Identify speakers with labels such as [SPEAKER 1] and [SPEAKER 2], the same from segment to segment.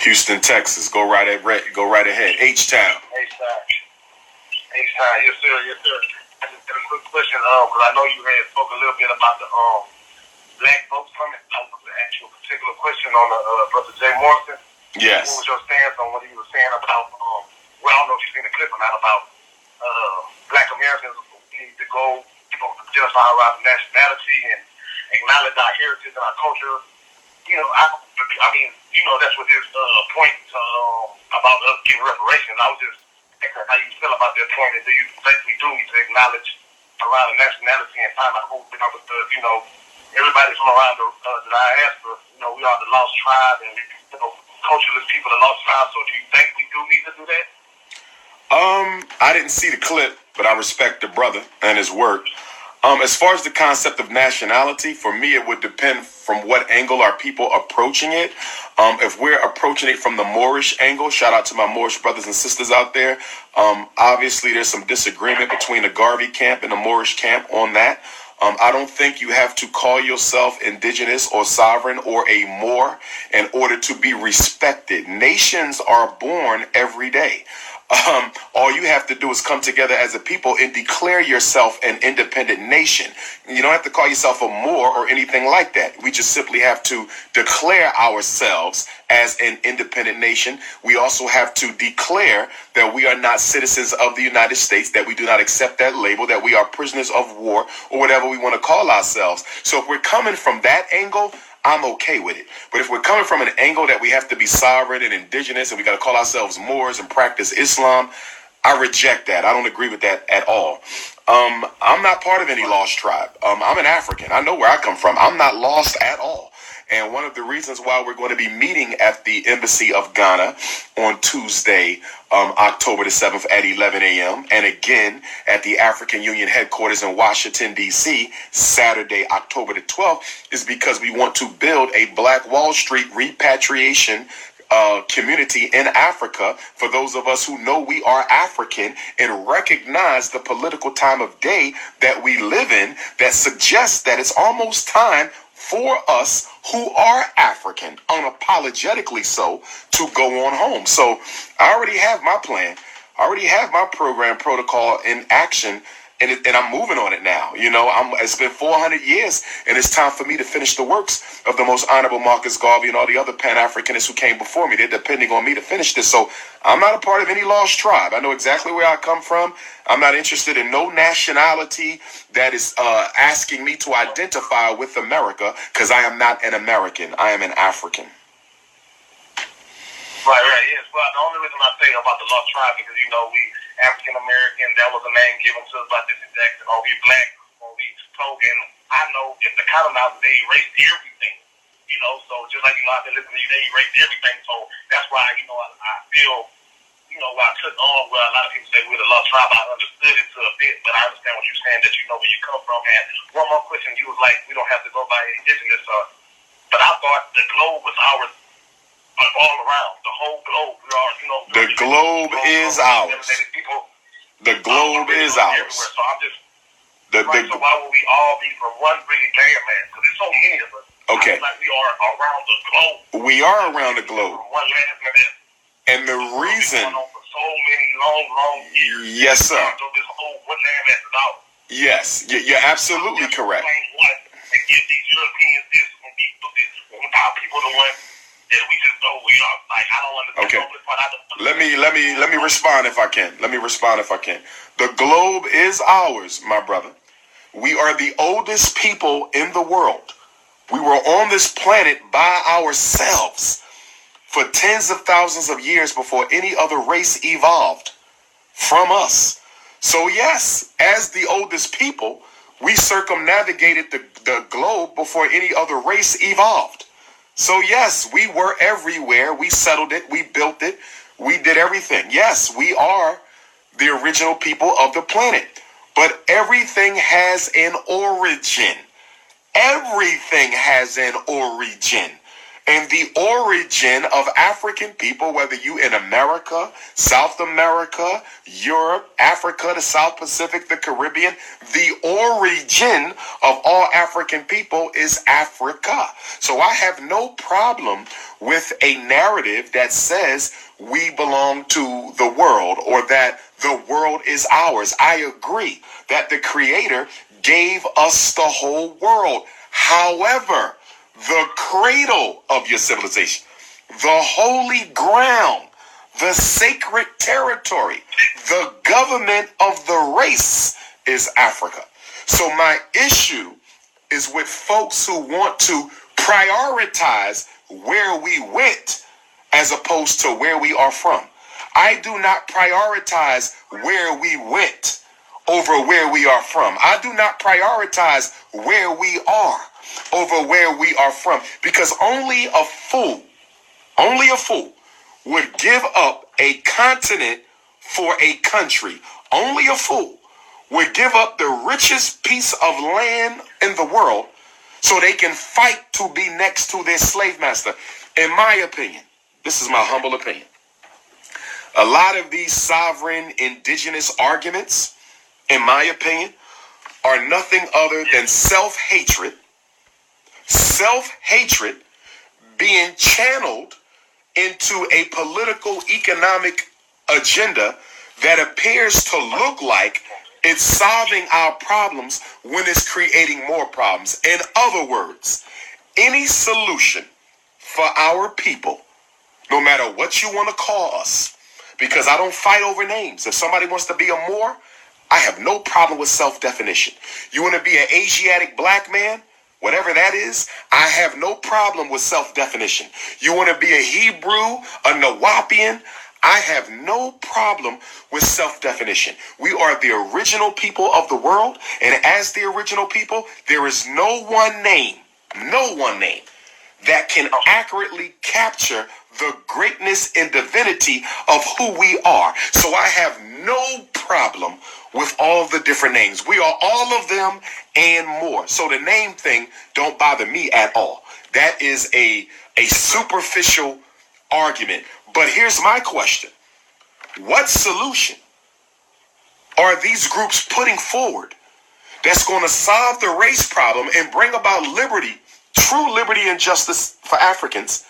[SPEAKER 1] Houston, Texas. Go right ahead. H-Town.
[SPEAKER 2] H-Town. Yes, sir. Yes, sir. I just got a quick question, because I know you had spoke a little bit about the black folks coming. I was going to ask you a particular question on the Brother Jay Morrison.
[SPEAKER 1] Yes.
[SPEAKER 2] What was your stance on what he was saying about, well, I don't know if you've seen the clip or not, about black Americans need to go, justify around nationality and acknowledge our heritage and our culture. I mean, that's what his point about us giving reparations. I was just asking how you feel about that point, and do you think we do need to acknowledge around the nationality and find out who, because, everybody from around the diaspora, we are the lost tribe, and, cultureless people, the lost tribe, so do you think we do need to do that?
[SPEAKER 1] I didn't see the clip, but I respect the brother and his work. As far as the concept of nationality, for me, it would depend from what angle are people approaching it. If we're approaching it from the Moorish angle, shout out to my Moorish brothers and sisters out there. Obviously, there's some disagreement between the Garvey camp and the Moorish camp on that. I don't think you have to call yourself indigenous or sovereign or a Moor in order to be respected. Nations are born every day. All you have to do is come together as a people and declare yourself an independent nation. You don't have to call yourself a Moor or anything like that. We just simply have to declare ourselves as an independent nation. We also have to declare that we are not citizens of the United States, that we do not accept that label, that we are prisoners of war, or whatever we want to call ourselves. So if we're coming from that angle, I'm okay with it. But if we're coming from an angle that we have to be sovereign and indigenous and we got to call ourselves Moors and practice Islam, I reject that. I don't agree with that at all. I'm not part of any lost tribe. I'm an African. I know where I come from. I'm not lost at all. And one of the reasons why we're going to be meeting at the Embassy of Ghana on Tuesday, October the 7th at 11 a.m. and again at the African Union headquarters in Washington, D.C., Saturday, October the 12th, is because we want to build a Black Wall Street repatriation community in Africa for those of us who know we are African and recognize the political time of day that we live in that suggests that it's almost time for us who are African, unapologetically so, to go on home. So I already have my plan. I already have my program protocol in action, and I'm moving on it now. It's been 400 years, and it's time for me to finish the works of the most honorable Marcus Garvey and all the other Pan-Africanists who came before me. They're depending on me to finish this. So I'm not a part of any lost tribe. I know exactly where I come from. I'm not interested in no nationality that is asking me to identify with America, because I am not an American. I am an African.
[SPEAKER 2] Right, yes. Well, the only reason I say about the lost tribe because, we African American, that was a name given to us by Jesse Jackson, or we black, or we token. I know if the Cotton Mountain, they erased everything, so just like, I've been listening to you, they erased everything, so that's why, I feel, why I took on where a lot of people say we're the lost tribe. I understood it to a bit, but I understand what you're saying, that you know where you come from. And one more question, you was like, we don't have to go by indigenous, but I thought the globe was ours. All around the whole globe, we are,
[SPEAKER 1] the globe is ours. The globe is ours.
[SPEAKER 2] So I'm just so why would we all be from one big landmass? Because there's so many of us.
[SPEAKER 1] Okay.
[SPEAKER 2] Like we are around the globe.
[SPEAKER 1] We are around the globe.
[SPEAKER 2] From one landmass.
[SPEAKER 1] And the reason.
[SPEAKER 2] For so many long years.
[SPEAKER 1] Yes, sir.
[SPEAKER 2] So this whole one landmass is ours.
[SPEAKER 1] Yes, you're absolutely correct.
[SPEAKER 2] And give these Europeans this, and people this, without people the one. We just know we are. Like, I don't understand.
[SPEAKER 1] Okay. Let me respond if I can. The globe is ours, my brother. We are the oldest people in the world. We were on this planet by ourselves for tens of thousands of years before any other race evolved from us. So yes, as the oldest people, we circumnavigated the globe before any other race evolved. So yes, we were everywhere. We settled it. We built it. We did everything. Yes, we are the original people of the planet. But everything has an origin. Everything has an origin. And the origin of African people, whether you in America, South America, Europe, Africa, the South Pacific, the Caribbean, the origin of all African people is Africa. So I have no problem with a narrative that says we belong to the world or that the world is ours. I agree that the Creator gave us the whole world. However, the cradle of your civilization, the holy ground, the sacred territory, the government of the race is Africa. So my issue is with folks who want to prioritize where we went as opposed to where we are from. I do not prioritize where we went over where we are from. I do not prioritize where we are over where we are from, because only a fool would give up a continent for a country. Only a fool would give up the richest piece of land in the world so they can fight to be next to their slave master. In my opinion, this is my humble opinion, a lot of these sovereign indigenous arguments, in my opinion, are nothing other than self-hatred being channeled into a political economic agenda that appears to look like it's solving our problems when it's creating more problems. In other words, any solution for our people, no matter what you want to call us, because I don't fight over names. If somebody wants to be a Moor, I have no problem with self-definition. You want to be an Asiatic black man? Whatever that is, I have no problem with self-definition. You want to be a Hebrew, a Nawapian? I have no problem with self-definition. We are the original people of the world, and as the original people, there is no one name that can accurately capture the greatness and divinity of who we are. So I have no problem with all the different names. We are all of them and more. So the name thing don't bother me at all. That is a superficial argument. But here's my question. What solution are these groups putting forward that's going to solve the race problem and bring about liberty, true liberty and justice for Africans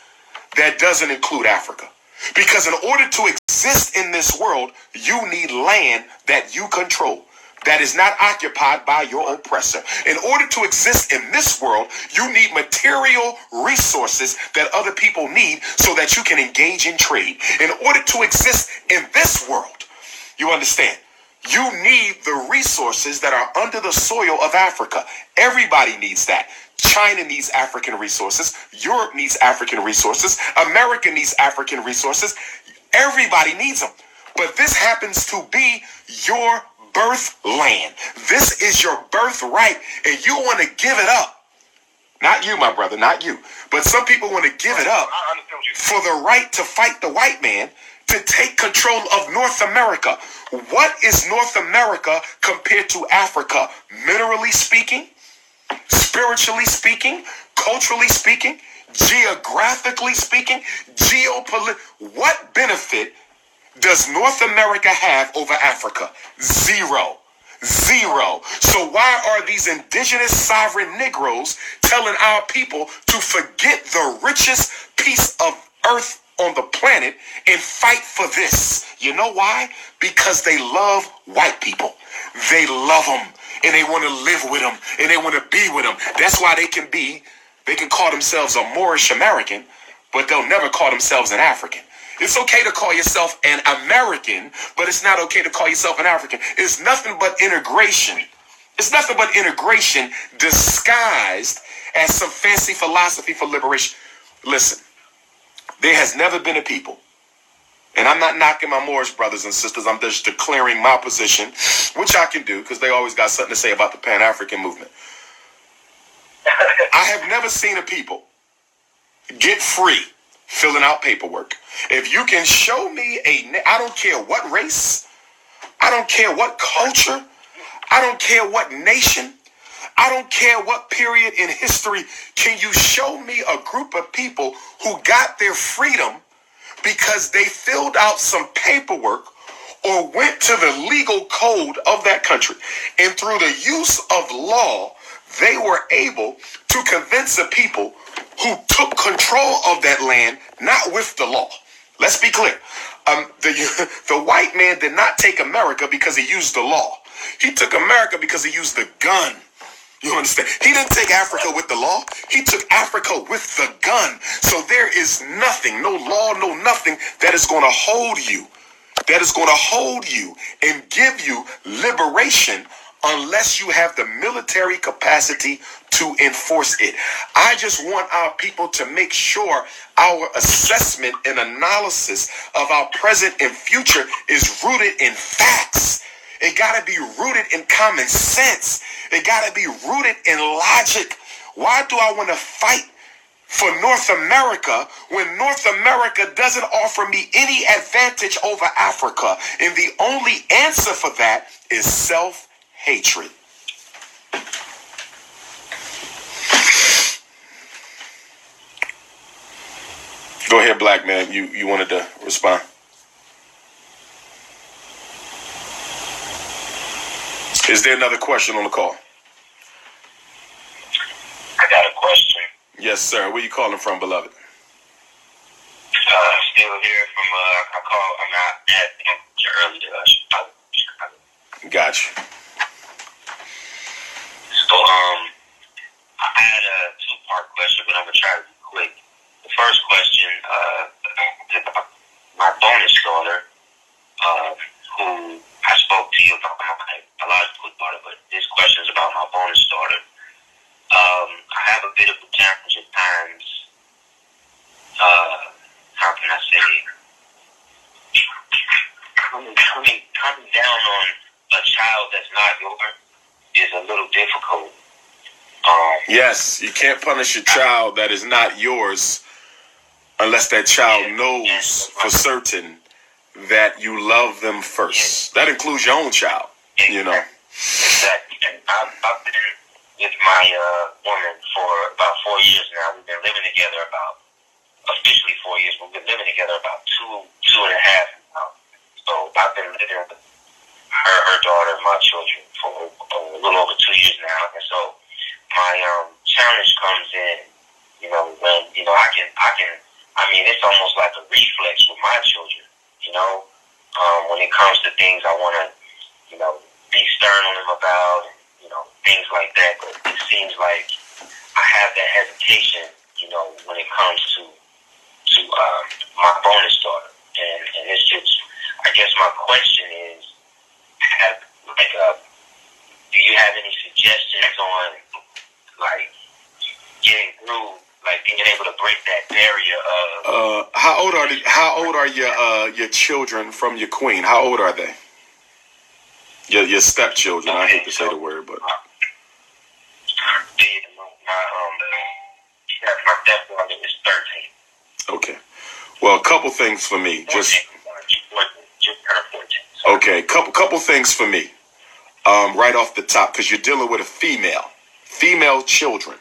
[SPEAKER 1] that doesn't include Africa? Because in order to exist in this world, you need land that you control, that is not occupied by your oppressor. In order to exist in this world, you need material resources that other people need so that you can engage in trade. In order to exist in this world, you understand, you need the resources that are under the soil of Africa. Everybody needs that. China needs African resources. Europe needs African resources. America needs African resources. Everybody needs them. But this happens to be your birth land. This is your birthright, and you want to give it up. Not you, my brother, not you. But some people want to give it up for the right to fight the white man to take control of North America. What is North America compared to Africa? Minerally speaking, spiritually speaking, culturally speaking, geographically speaking, what benefit does North America have over Africa? Zero. So why are these indigenous sovereign Negroes telling our people to forget the richest piece of earth on the planet and fight for this? You know why? Because they love white people. They love them, and they want to live with them, and they want to be with them. That's why they can call themselves a Moorish American, but they'll never call themselves an African. It's okay to call yourself an American, but it's not okay to call yourself an African. It's nothing but integration. It's nothing but integration disguised as some fancy philosophy for liberation. Listen, there has never been a people, and I'm not knocking my Moorish brothers and sisters, I'm just declaring my position, which I can do because they always got something to say about the Pan-African movement. I have never seen a people get free filling out paperwork. If you can show me I don't care what race, I don't care what culture, I don't care what nation, I don't care what period in history. Can you show me a group of people who got their freedom because they filled out some paperwork or went to the legal code of that country, and through the use of law, they were able to convince the people who took control of that land, not with the law. Let's be clear. The white man did not take America because he used the law. He took America because he used the gun. You understand? He didn't take Africa with the law. He took Africa with the gun. So there is nothing, no law, no nothing that is going to hold you, and give you liberation unless you have the military capacity to enforce it. I just want our people to make sure our assessment and analysis of our present and future is rooted in facts. It got to be rooted in common sense. It got to be rooted in logic. Why do I want to fight for North America when North America doesn't offer me any advantage over Africa? And the only answer for that is self-hatred. Go ahead, black man. You wanted to respond? Is there another question on the call?
[SPEAKER 2] I got a question.
[SPEAKER 1] Yes, sir. Where you calling from, beloved?
[SPEAKER 2] Still here from, I'm not at earlier. Chicago.
[SPEAKER 1] Gotcha.
[SPEAKER 2] So, I had a two-part question, but I'm going to try to be quick. The first question, my bonus daughter, who I spoke to you about my biological daughter, but this question is about my bonus daughter. I have a bit of a challenge at times. How can I say it? Coming down on a child that's not yours is a little difficult.
[SPEAKER 1] Yes, you can't punish a child that is not yours unless that child knows for certain that you love them first. That includes your own child, you know.
[SPEAKER 2] Exactly. And I've been with my woman for about 4 years now. We've been living together officially 4 years. We've been living together about two and a half now. So I've been living with her daughter, my children, for a little over 2 years now. And so my challenge comes in, when, it's almost like a reflex with my children, when it comes to things I want to, be stern on them about, things like that. But it seems like I have that hesitation, when it comes to my bonus daughter. And it's just, I guess my question is, do you have any suggestions on, getting through, being able to break that barrier of...
[SPEAKER 1] How old are your children from your queen? How old are they? Your stepchildren. I hate to say the word, but...
[SPEAKER 2] My stepdaughter is 13.
[SPEAKER 1] Okay. Well, a couple things for me. Okay, couple things for me. Right off the top, because you're dealing with a female children.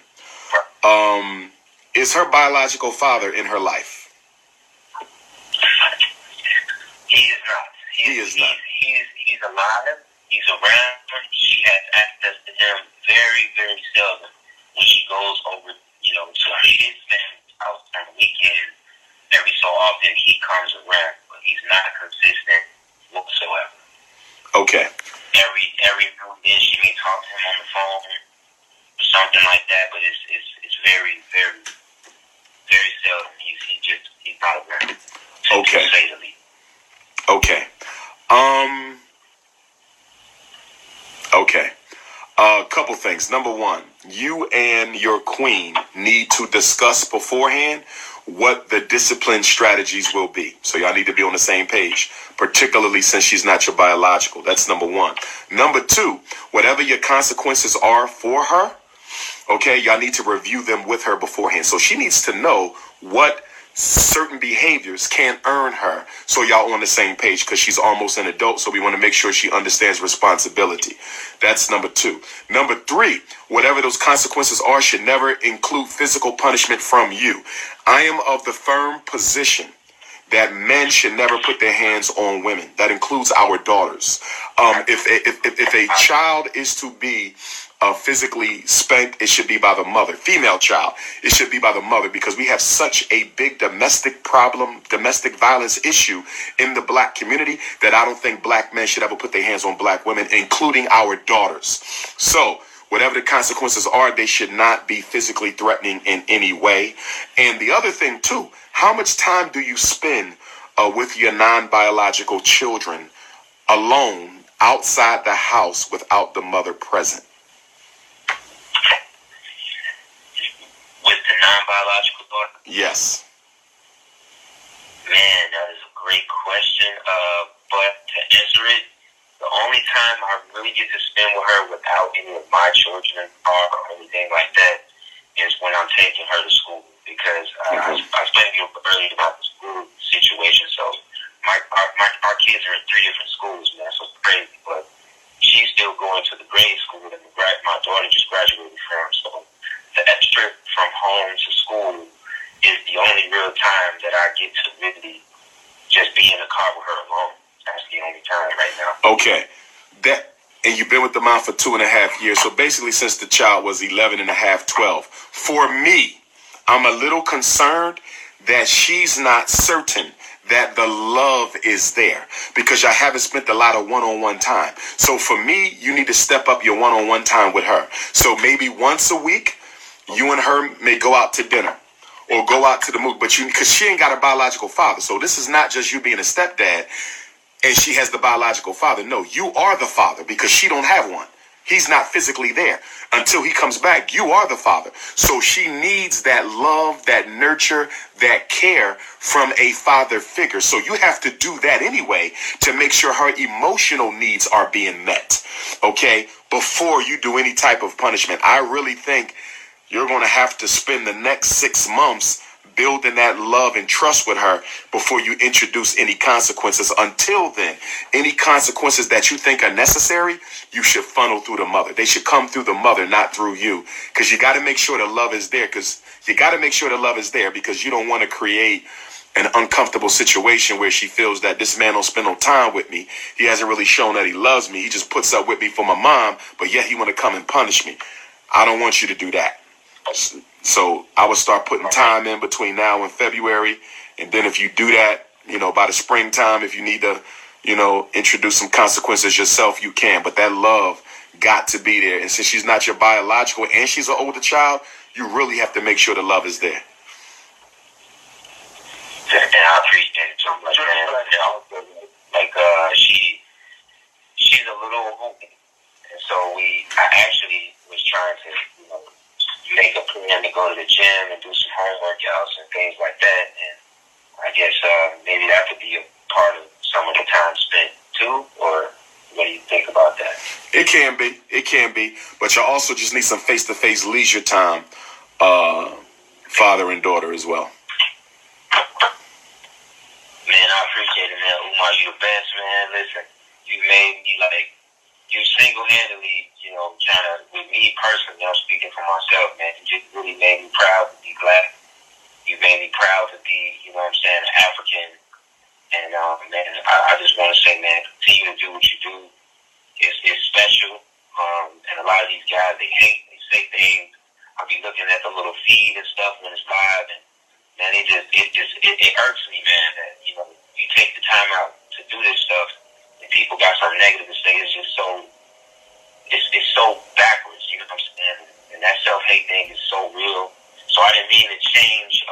[SPEAKER 1] Is her biological father in her life?
[SPEAKER 2] He is not. He is not. He's alive. He's around. She has access to him very, very seldom. When she goes over, to his family's house on the weekend, every so often he comes around, but he's not consistent whatsoever.
[SPEAKER 1] Okay.
[SPEAKER 2] Every now and then she may talk to him on the phone or something like that, but it's very, very, very seldom. He's not around.
[SPEAKER 1] Okay.
[SPEAKER 2] To say the least.
[SPEAKER 1] Okay. Okay. A couple things. Number one, you and your queen need to discuss beforehand what the discipline strategies will be. So y'all need to be on the same page, particularly since she's not your biological. That's number one. Number two, whatever your consequences are for her, okay, y'all need to review them with her beforehand. So she needs to know what certain behaviors can't earn her. So y'all on the same page because she's almost an adult. So we want to make sure she understands responsibility. That's number 2. Number 3, whatever those consequences are should never include physical punishment from you. I am of the firm position that men should never put their hands on women. That includes our daughters. If a child is to be physically spanked, it should be by the mother. Female child, it should be by the mother, because we have such a big domestic problem, domestic violence issue in the black community that I don't think black men should ever put their hands on black women, including our daughters. So whatever the consequences are, they should not be physically threatening in any way. And the other thing too, how much time do you spend with your non-biological children alone outside the house without the mother present?
[SPEAKER 2] With the non-biological daughter?
[SPEAKER 1] Yes.
[SPEAKER 2] Man, that is a great question. But to answer it, the only time I really get to spend with her without any of my children or anything like that is when I'm taking her to school. Because I explained to you earlier about the school situation. So our kids are in 3 different schools, man. So it's crazy. But she's still going to the grade school that my daughter just graduated from. So the trip from home to school is the only real time that I get to really just be in the car with her alone. That's the only time right now.
[SPEAKER 1] Okay. And you've been with the mom for 2.5 years. So basically since the child was 11 and a half, 12. For me, I'm a little concerned that she's not certain that the love is there, because I haven't spent a lot of one-on-one time. So for me, you need to step up your one-on-one time with her. So maybe once a week, you and her may go out to dinner or go out to the movie, because she ain't got a biological father. So this is not just you being a stepdad and she has the biological father. No, you are the father, because she don't have one. He's not physically there. Until he comes back, you are the father. So she needs that love, that nurture, that care from a father figure. So you have to do that anyway to make sure her emotional needs are being met, okay, before you do any type of punishment. I really think you're going to have to spend the next 6 months building that love and trust with her before you introduce any consequences. Until then, any consequences that you think are necessary, you should funnel through the mother. They should come through the mother, not through you, because you got to make sure the love is there. Because you don't want to create an uncomfortable situation where she feels that this man don't spend no time with me. He hasn't really shown that he loves me. He just puts up with me for my mom, but yet he want to come and punish me. I don't want you to do that. So I would start putting time in between now and February. And then if you do that, by the springtime, if you need to, introduce some consequences yourself, you can. But that love got to be there. And since she's not your biological and she's an older child, you really have to make sure the love is there.
[SPEAKER 2] And I appreciate it so much, man. Like, she's a little hoopy. And so I actually was trying to, make a plan to go to the gym and do some home workouts and things like that. And I guess maybe that could be a part of some of the time spent too. Or what do you think about that?
[SPEAKER 1] It can be. But you also just need some face-to-face leisure time, father and daughter as well.
[SPEAKER 2] Man, I appreciate it, man. Umar, you the best, man. Listen, you made me you single-handedly, kind of, with me personally, I'm speaking for myself, man, you just really made me proud to be black. You made me proud to be, an African. And, man, I just want to say, man, continue to do what you do. It's special. And a lot of these guys, they say things. I'll be looking at the little feed and stuff when it's live, and, man, it irks me, man, that, you take the time out to do this stuff, and people got something negative to say. It's just so... It's so backwards, you know what I'm saying? And that self-hate thing is so real. So I didn't mean to change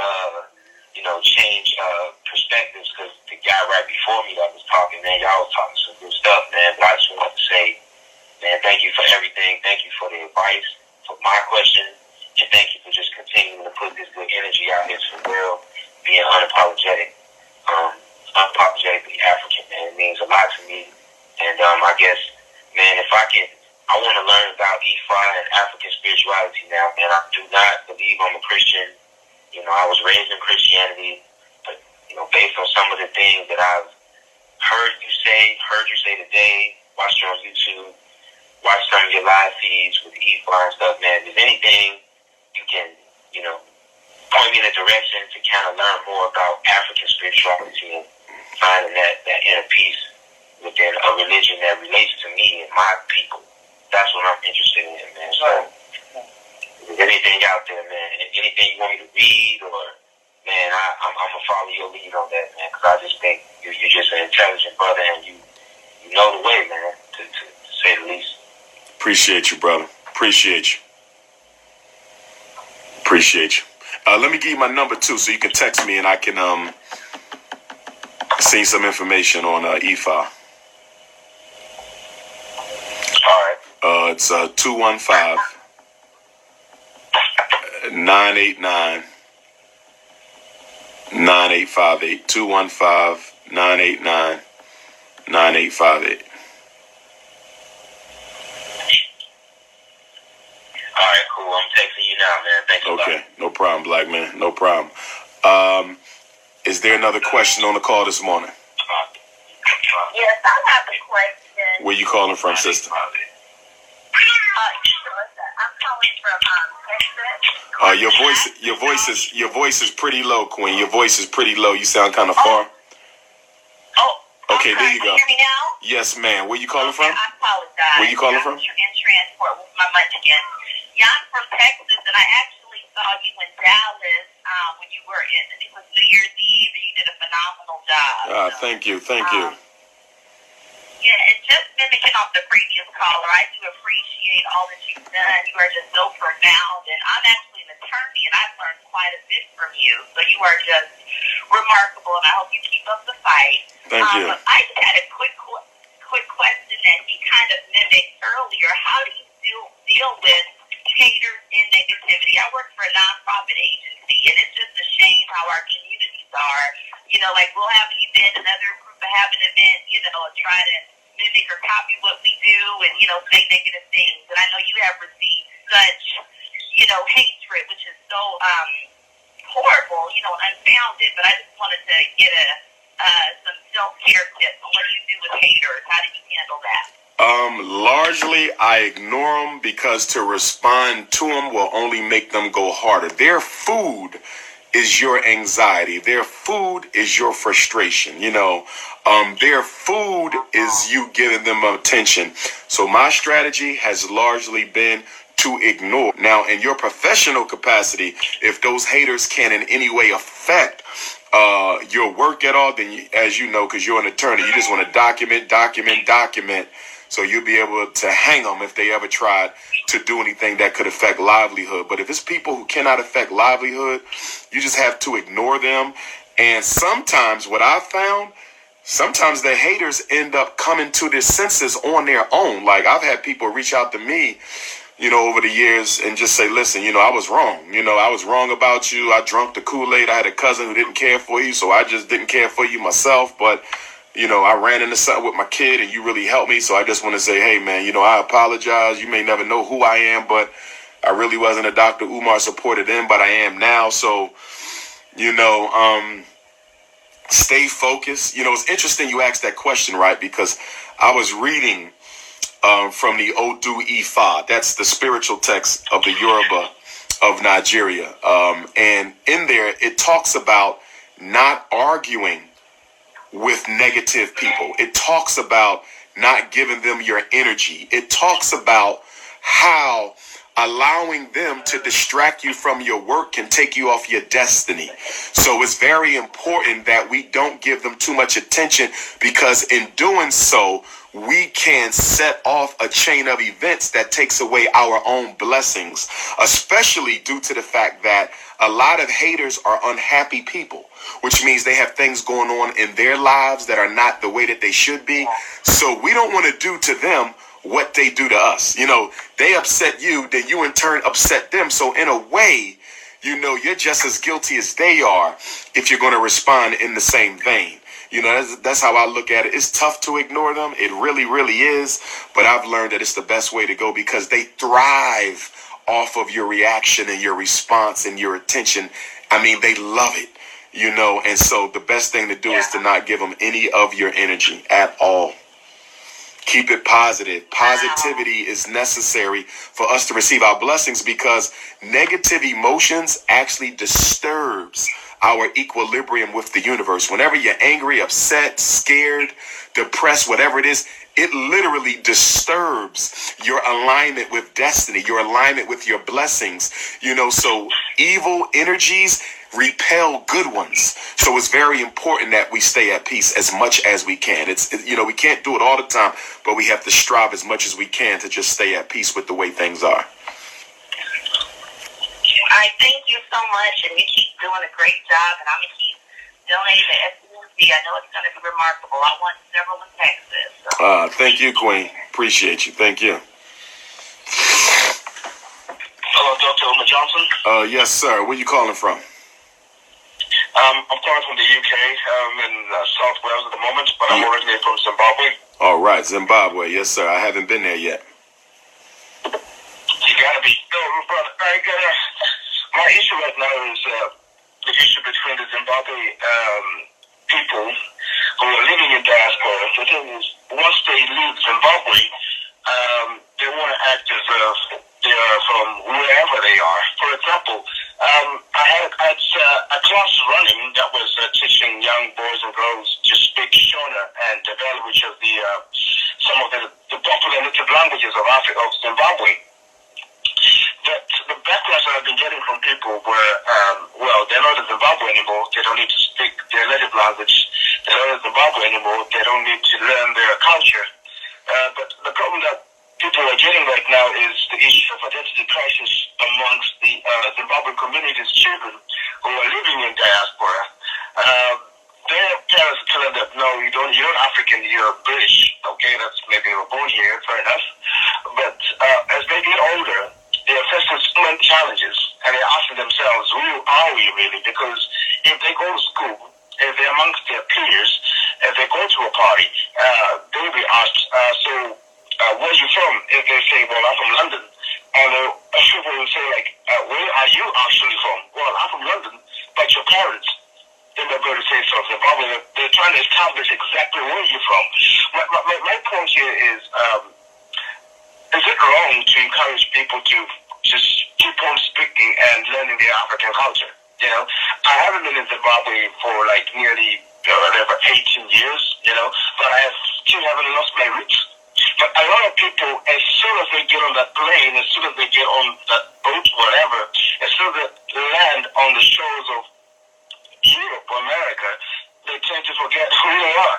[SPEAKER 2] perspectives, because the guy right before me that was talking, man, y'all was talking some good stuff, man. But I just wanted to say, man, thank you for everything. Thank you for the advice, for my question, and thank you for just continuing to put this good energy out here to the world, being unapologetically African, man. It means a lot to me. And I guess, man, I want to learn about Ifa and African spirituality now, man. I do not believe I'm a Christian. I was raised in Christianity.
[SPEAKER 3] things that I've heard you say today, watched you on YouTube, watched some of your live feeds with EFAR and stuff, man. If there's anything you can, point me in a direction to kind of learn more about African spirituality and finding that inner peace within a religion that relates to me and my people. That's what I'm interested in, man. So, if there's anything out there, man, anything you want me to read, or, man, I'm going to follow your lead on that, man, because I just think you're just an intelligent brother, and you know the way, man, to say the least.
[SPEAKER 1] Appreciate you, brother. Appreciate you. Let me give you my number, too, so you can text me and I can send you some information on EFA.
[SPEAKER 3] All right.
[SPEAKER 1] It's 215 989 9858. 215 989 9858.
[SPEAKER 3] All right, cool. I'm texting you now, man. Thanks a lot.
[SPEAKER 1] Okay, no problem, black man. No problem. Is there another question on the call this morning?
[SPEAKER 4] Yes, I have a question.
[SPEAKER 1] Where you calling from, sister?
[SPEAKER 4] I'm calling from Texas.
[SPEAKER 1] Your voice is pretty low, Queen. Your voice is pretty low. You sound kind of far. Okay, there you go.
[SPEAKER 4] Can you hear me now?
[SPEAKER 1] Yes, ma'am. Where you calling from?
[SPEAKER 4] I apologize.
[SPEAKER 1] Where you calling from?
[SPEAKER 4] I'm in transport with my munchkin. Yeah, I'm from Texas, and I actually saw you in Dallas when you were in, I think it was New Year's Eve, and you did a phenomenal job.
[SPEAKER 1] Thank you.
[SPEAKER 4] Yeah, and just mimicking off the previous caller, I do appreciate all that you've done. You are just so profound, and I'm actually an attorney, and I've learned quite a bit from you. So you are just remarkable, and I hope you keep up the fight.
[SPEAKER 1] Thank you.
[SPEAKER 4] I just had a quick question that he kind of mimicked earlier. How do you deal with haters and negativity? I work for a nonprofit agency, and it's just a shame how our communities are. Like we'll have an event, another group will have an event, and try to mimic or copy what we do and, say negative things. And I know you have received such, hatred, which is so horrible, and unfounded. But I just wanted to get some self-care tips on what do you do with haters? How do you handle that?
[SPEAKER 1] Largely, I ignore them because to respond to them will only make them go harder. Their food is your anxiety. Their food is your frustration. Their food is you giving them attention. So my strategy has largely been to ignore. Now, in your professional capacity, if those haters can in any way affect your work at all, then as you know, because you're an attorney, you just want to document. So you'll be able to hang them if they ever tried to do anything that could affect livelihood. But if it's people who cannot affect livelihood, you just have to ignore them. And sometimes what I've found, sometimes the haters end up coming to their senses on their own. Like I've had people reach out to me, over the years and just say, listen, I was wrong. I was wrong about you. I drunk the Kool-Aid. I had a cousin who didn't care for you, so I just didn't care for you myself. But I ran into something with my kid and you really helped me. So I just want to say, hey, man, I apologize. You may never know who I am, but I really wasn't a Dr. Umar supporter then, but I am now. So, stay focused. It's interesting you asked that question, right? Because I was reading from the Odu Ifa. That's the spiritual text of the Yoruba of Nigeria. And in there, it talks about not arguing with negative people. It talks about not giving them your energy. It talks about how allowing them to distract you from your work can take you off your destiny. So it's very important that we don't give them too much attention, because in doing so, we can set off a chain of events that takes away our own blessings, especially due to the fact that a lot of haters are unhappy people, which means they have things going on in their lives that are not the way that they should be. So we don't want to do to them what they do to us. They upset you, then you in turn upset them. So in a way, you're just as guilty as they are if you're going to respond in the same vein. That's how I look at it. It's tough to ignore them. It really, really is. But I've learned that it's the best way to go, because they thrive off of your reaction and your response and your attention. I mean, they love it. And so the best thing to do is to not give them any of your energy at all. Keep it positive. Positivity is necessary for us to receive our blessings, because negative emotions actually disturbs our equilibrium with the universe. Whenever you're angry, upset, scared, depressed, whatever it is, it literally disturbs your alignment with destiny, your alignment with your blessings. So evil energies repel good ones. So it's very important that we stay at peace as much as we can. We can't do it all the time, but we have to strive as much as we can to just stay at peace with the way things are.
[SPEAKER 4] I thank you so much, and you keep doing a great job, and I'm going to keep donating to SNC. I know it's going to be remarkable. I want several in Texas. So.
[SPEAKER 1] Thank you, Queen. Appreciate you. Thank you.
[SPEAKER 2] Hello, Dr. Umar Johnson.
[SPEAKER 1] Yes, sir. Where you calling from?
[SPEAKER 2] I'm calling from the UK. I'm in South Wales at the moment, but I'm originally from Zimbabwe.
[SPEAKER 1] All right, Zimbabwe. Yes, sir. I haven't been there yet.
[SPEAKER 2] You gotta be. Brother, my issue right now is the issue between the Zimbabwe people who are living in diaspora. The thing is, once they leave Zimbabwe, they want to act as if they are from wherever they are. For example, I had a class running that was teaching young boys and girls to speak Shona and the language of some of the popular native languages of Africa, of Zimbabwe. The backlash that I've been getting from people were, they're not in Zimbabwe anymore. They don't need to speak their native language. They're not in Zimbabwe anymore. They don't need to learn their culture. But the problem that people are getting right now is the issue of identity crisis amongst the Zimbabwean community's children who are living in diaspora. Their parents tell them that, no, you're not African, you're British. Okay, that's maybe you're born here, fair enough. But as they get older, they're facing so many challenges, and they're asking themselves, who are we really? Because if they go to school, if they're amongst their peers, if they go to a party, they will be asked, where are you from? If they say, well, I'm from London, and people will say, where are you actually from? Well, I'm from London, but your parents, then they're going to say something. Probably they're trying to establish exactly where you're from. My point here is it wrong to encourage people to just keep on speaking and learning their African culture? I haven't been in Zimbabwe for nearly 18 years, but I still haven't lost my roots. But a lot of people, as soon as they get on that plane, as soon as they get on that boat, whatever, as soon as they land on the shores of Europe or America, they tend to forget who they are.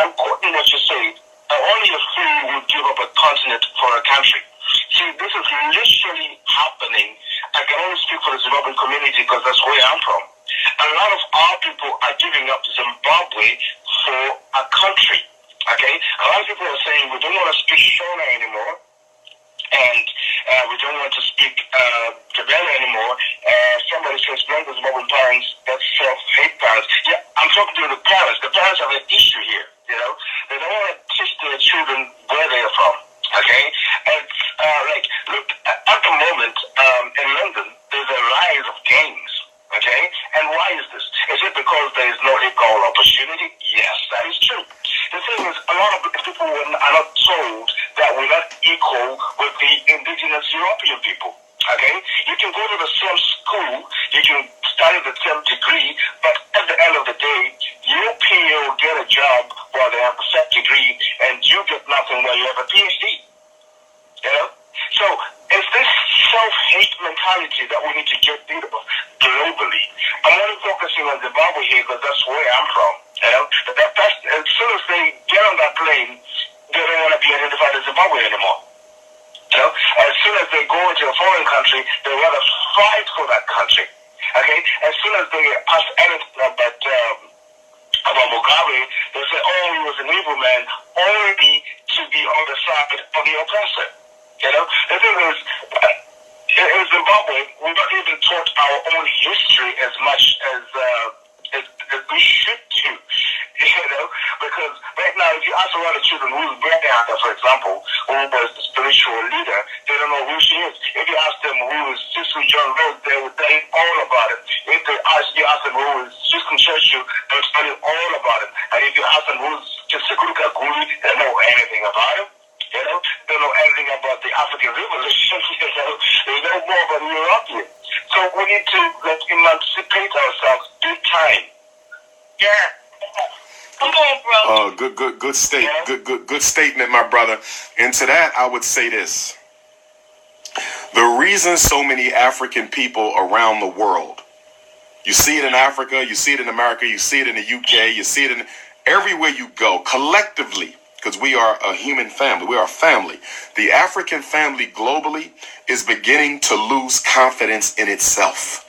[SPEAKER 2] I'm quoting what you say. Only a fool would give up a continent for a country. See, this is literally happening. I can only speak for the Zimbabwean community because that's where I'm from. A lot of our people are giving up Zimbabwe for a country. Okay? A lot of people are saying we don't want to speak Shona anymore, and we don't want to speak Kabela anymore. Somebody says, blame the Zimbabwean parents, that's self-hate parents. Yeah, I'm talking to the parents. The parents have an issue here, They don't want to teach their children where they are from, okay? And, look, at the moment, in London, there's a rise of gangs, okay? And why is this? Is it because there is no equal opportunity? Yes, that is true. The thing is, a lot of people are not told that we're not equal with the indigenous European people. Okay? You can go to the same school, you can study the same degree, but at the end of the day, your peer will get a job while they have the same degree, and you get nothing while you have a PhD. So it's this self-hate mentality that we need to get rid of globally. I'm only focusing on Zimbabwe here because that's where I'm from. As soon as they get on that plane, they don't want to be identified as Zimbabwe anymore. As soon as they go into a foreign country, they want to fight for that country. Okay? As soon as they ask anything about Mugabe, they say, oh, he was an evil man, only to be on the side of the oppressor. The thing is, in Zimbabwe, we're not even taught our own history as much as we should do. Because right now, if you ask a lot of children who's grandmother, for example, who was the spiritual leader, they don't know who she is. If you ask them who is Sister John Rose, they will tell you all about it. If you ask them who is Sister Churchill, they'll tell you all about it. And if you ask them who's Sister Kuruka Guli, they don't know anything about it. They don't know anything about the African Revolution. They know more about the European. So we need to emancipate ourselves big time.
[SPEAKER 4] Yeah. Come on, bro.
[SPEAKER 1] Good statement, my brother. And to that, I would say this. The reason so many African people around the world, you see it in Africa, you see it in America, you see it in the UK, you see it in everywhere you go, collectively, because we are a human family, we are a family. The African family globally is beginning to lose confidence in itself.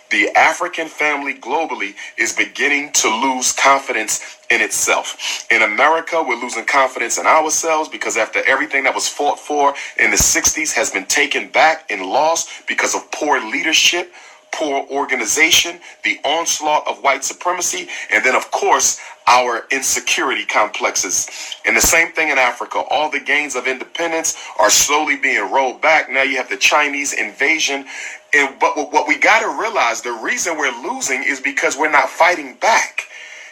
[SPEAKER 1] The African family globally is beginning to lose confidence in itself. In America, we're losing confidence in ourselves because after everything that was fought for in the 60s has been taken back and lost because of poor leadership, poor organization, the onslaught of white supremacy, and then, of course, our insecurity complexes. And the same thing in Africa. All the gains of independence are slowly being rolled back. Now you have the Chinese invasion. But what we got to realize, the reason we're losing is because we're not fighting back.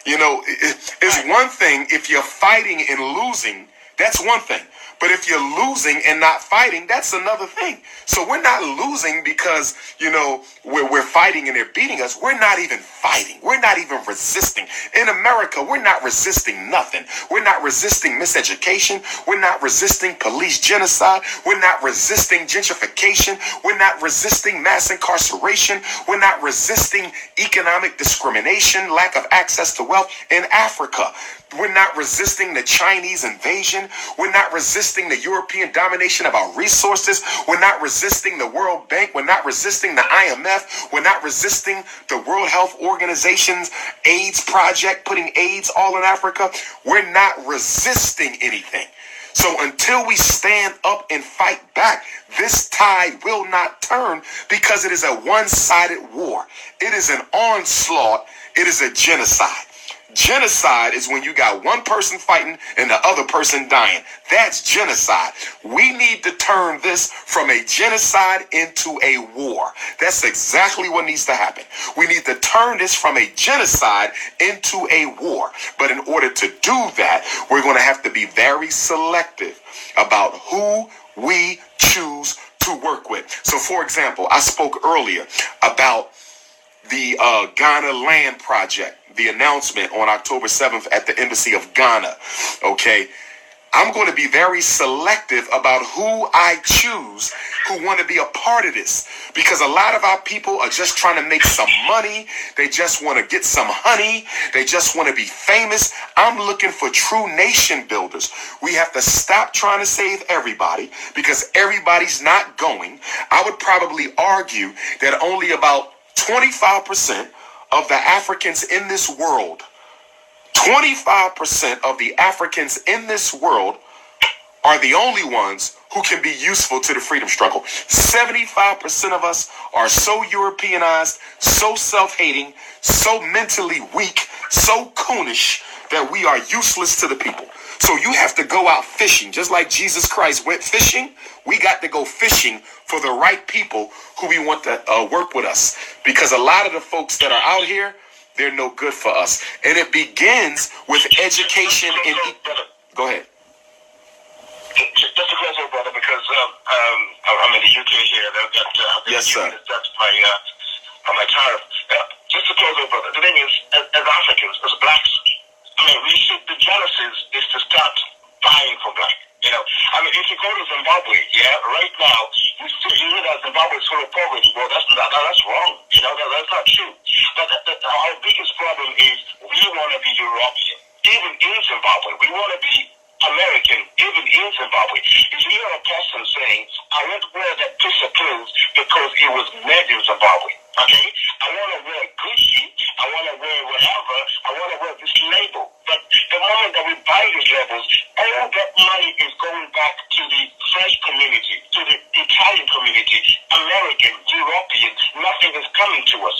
[SPEAKER 1] You know, it's one thing if you're fighting and losing, that's one thing. But if you're losing and not fighting, that's another thing. So we're not losing because, you know, we're fighting and they're beating us. We're not even fighting. We're not even resisting. In America, we're not resisting nothing. We're not resisting miseducation. We're not resisting police genocide. We're not resisting gentrification. We're not resisting mass incarceration. We're not resisting economic discrimination, lack of access to wealth in Africa. We're not resisting the Chinese invasion. We're not resisting the European domination of our resources. We're not resisting the World Bank. We're not resisting the IMF. We're not resisting the World Health Organization's AIDS project, putting AIDS all in Africa. We're not resisting anything. So until we stand up and fight back, this tide will not turn because it is a one-sided war. It is an onslaught. It is a genocide. Genocide is when you got one person fighting and the other person dying. That's genocide. We need to turn this from a genocide into a war. That's exactly what needs to happen. We need to turn this from a genocide into a war. But in order to do that, we're going to have to be very selective about who we choose to work with. So, for example, I spoke earlier about the Ghana Land Project, the announcement on October 7th at the Embassy of Ghana. Okay, I'm going to be very selective about who I choose who want to be a part of this, because a lot of our people are just trying to make some money. They just want to get some honey. They just want to be famous. I'm looking for true nation builders. We have to stop trying to save everybody because everybody's not going. I would probably argue that only about 25% of the Africans in this world, 25% of the Africans in this world are the only ones who can be useful to the freedom struggle. 75% of us are so Europeanized, so self-hating, so mentally weak, so coonish that we are useless to the people. So you have to go out fishing. Just like Jesus Christ went fishing, we got to go fishing for the right people who we want to work with us. Because a lot of the folks that are out here, they're no good for us. And it begins with education. Go ahead.
[SPEAKER 2] Just to close up, brother, because I'm in the UK here.
[SPEAKER 1] Yes, sir.
[SPEAKER 2] That's my tariff. Just to close up, brother, the thing is, as Africans, as blacks, the genesis is to start buying from black. You know, if you go to Zimbabwe, right now, you know that Zimbabwe is full of poverty. Well, that's wrong. You know, that's not true. But our biggest problem is we want to be European, even in Zimbabwe. We want to be American, even in Zimbabwe. If you hear a person saying, I want to wear that piece of clothes because it was made in Zimbabwe, okay? I want to wear Gucci, I want to wear whatever, I want to wear this label. But the moment that we buy these labels, all that money is going back to the French community, to the Italian community, American, European. Nothing is coming to us.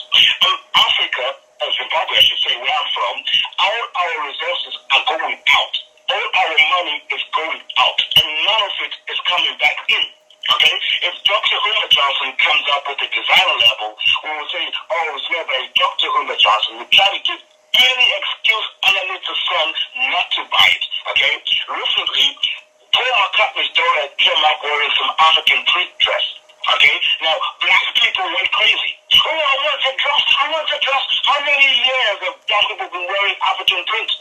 [SPEAKER 2] Africa, Zimbabwe, I should say, where I'm from, all our resources are going out. All our money is going out, and none of it is coming back in. Okay? If Dr. Umar Johnson comes up with a designer level, we will say, oh, it's made by Dr. Umar Johnson. We try to give any excuse underneath the sun not to buy it. Okay? Recently, Paul McCartney's daughter came up wearing some African print dress. Okay? Now, black people went crazy. Oh, I want that dress. I want that dress. How many years have black people been wearing African print?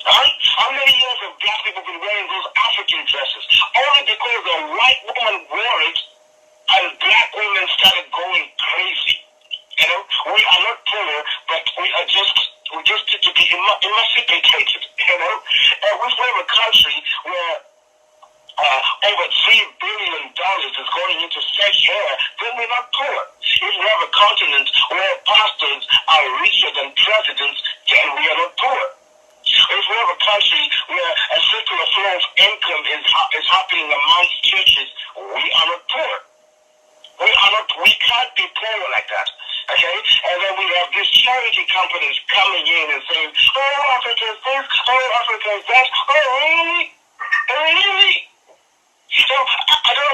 [SPEAKER 2] Right? How many years have black people been wearing those African dresses? Only because a white woman wore it and black women started going crazy. You know, we are not poor, but we just need to be emancipated. You know, and we live a country where over $3 billion is going into sex hair, then we're not poor. If we have a continent where pastors are richer than presidents, then we are not poor. If we have a country where a circular flow of income is happening amongst churches, we are not poor. We can't be poor like that. Okay? And then we have these charity companies coming in and saying, oh, Africa is this, oh, Africa is that. Oh, really? Really? So I don't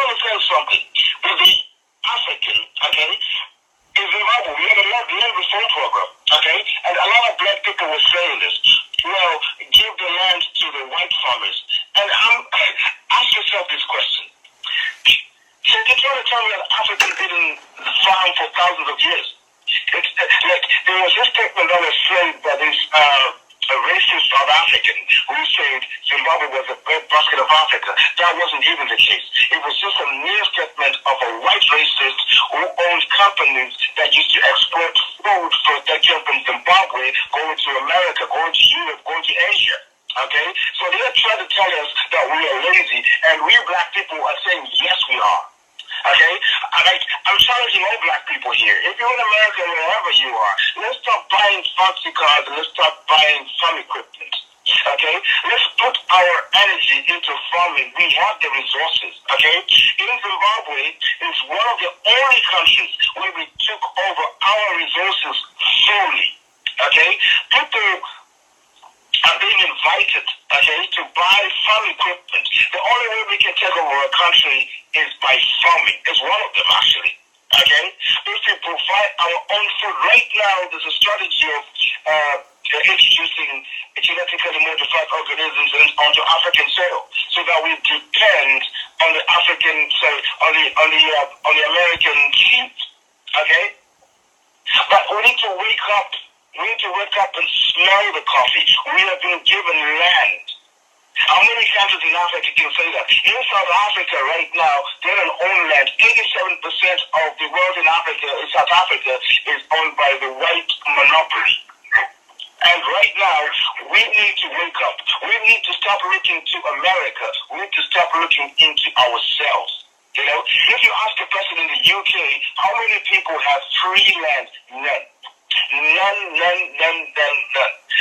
[SPEAKER 2] understand something. With the African, okay, in Zimbabwe, we have a land reform program, okay? And a lot of black people were saying this. Well, give the land to the white farmers. And ask yourself this question. You're trying to tell me that Africa didn't farm for thousands of years. It's like there was this statement on a slave by this a racist South African who said Zimbabwe was the breadbasket of Africa. That wasn't even the case. It was just a mere statement of a white racist who owned companies that used to export food that came from Zimbabwe, going to America, going to Europe, going to Asia. Okay? So they're trying to tell us that we are lazy, and we black people are saying, yes, we are. Okay? I'm challenging all black people here. If you're in America, wherever you are, let's stop buying fancy cars and let's stop buying farm equipment. Okay? Let's put our energy into farming. We have the resources. Okay? In Zimbabwe, it's one of the only countries where we took over our resources fully. Okay? People are being invited, okay, to buy farm equipment. The only way we can take over a country is by farming. It's one of them, actually. Okay? If we provide our own food, right now there's a strategy of introducing genetically modified organisms onto African soil, so that we depend on the African, on the American sheep. Okay? But we need to wake up. We need to wake up and smell the coffee. We have been given land. How many countries in Africa can say that? In South Africa right now, they don't own land. 87% of the world in Africa, in South Africa, is owned by the white monopoly. And right now, we need to wake up. We need to stop looking to America. We need to stop looking into ourselves. You know, if you ask a person in the UK, how many people have free land? None. None.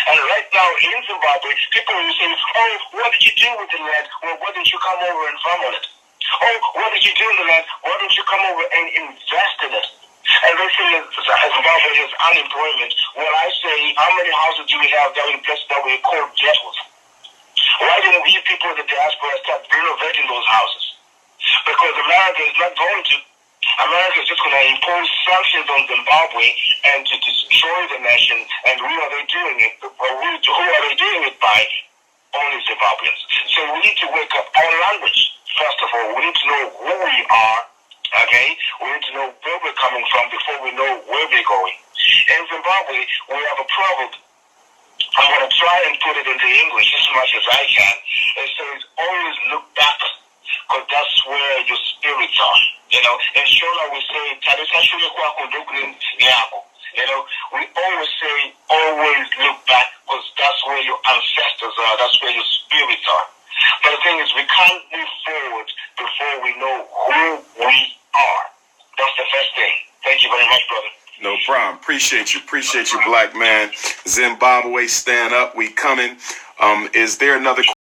[SPEAKER 2] And right now in Zimbabwe, people will say, oh, what did you do with the land? Well, why didn't you come over and farm on it? Oh, what did you do with the land? Why don't you come over and invest in it? And they say Zimbabwe has unemployment. Well, I say, how many houses do we have that in places that we call ghettos? Why didn't we people in the diaspora start renovating those houses? Because America is not going to. America is just going to impose sanctions on Zimbabwe and to destroy the nation. And who are they doing it? Who are they doing it by? Only Zimbabweans. So we need to wake up our language. First of all, we need to know who we are. Okay? We need to know where we're coming from before we know where we're going. In Zimbabwe, we have a proverb. I'm going to try and put it into English as much as I can. It says, always look back, because that's where your spirits are. You know, in Shona we say, you know, we always say, always look back, because that's where your ancestors are, that's where your spirits are. But the thing is, we can't move forward before we know who we are. That's the first thing. Thank you very much, brother.
[SPEAKER 1] No problem. Appreciate you, black man. Zimbabwe, stand up. We coming. Is there another